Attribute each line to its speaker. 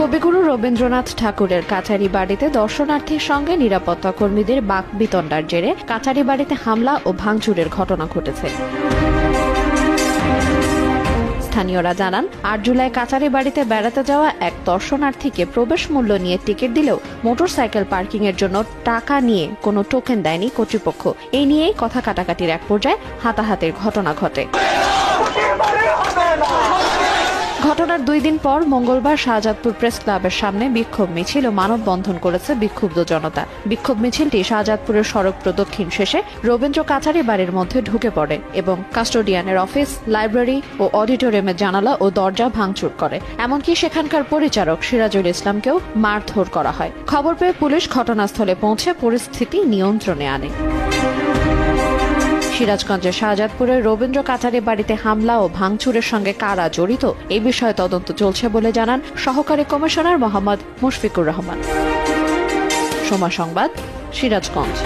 Speaker 1: কবিগুরু রবীন্দ্রনাথ ঠাকুরের কাছারি বাড়িতে দর্শনার্থীর সঙ্গে নিরাপত্তা কর্মীদের বাকবিতণ্ডার জেরে কাছারি বাড়িতে হামলা ও ভাঙচুরের ঘটনা ঘটেছে। স্থানীয়রা জানান, ৮ জুলাই কাছারি বাড়িতে বেড়াতে যাওয়া এক দর্শনার্থীকে প্রবেশ মূল্য নিয়ে টিকিট দিলেও মোটরসাইকেল পার্কিং এর জন্য টাকা নিয়ে কোনো টোকেন দেয়নি কর্তৃপক্ষ। এই নিয়েই কথা কাটাকাটির এক পর্যায়ে হাতাহাতির ঘটনা ঘটে। ঘটনার ২ দিন পর মঙ্গলবার শাহজাদপুর প্রেস ক্লাবের সামনে বিক্ষোভ মিছিল ও মানববন্ধন করেছে বিক্ষুব্ধ জনতা। বিক্ষোভ মিছিলটি শাহজাদপুরের সড়ক প্রদক্ষিণ শেষে রবীন্দ্র কাছারি বাড়ির মধ্যে ঢুকে পড়ে এবং কাস্টোডিয়ানের অফিস, লাইব্রেরি ও অডিটোরিয়ামের জানালা ও দরজা ভাঙচুর করে। এমনকি সেখানকার পরিচারক সিরাজুল ইসলামকেও মারধর করা হয়। খবর পেয়ে পুলিশ ঘটনাস্থলে পৌঁছে পরিস্থিতি নিয়ন্ত্রণে আনে। সিরাজগঞ্জের শাহজাদপুরের রবীন্দ্র কাছারি বাড়িতে হামলা ও ভাঙচুরের সঙ্গে কারা জড়িত এই বিষয়ে তদন্ত চলছে বলে জানান সহকারী কমিশনার মোহাম্মদ মুশফিকুর রহমান। সময় সংবাদ, সিরাজগঞ্জ।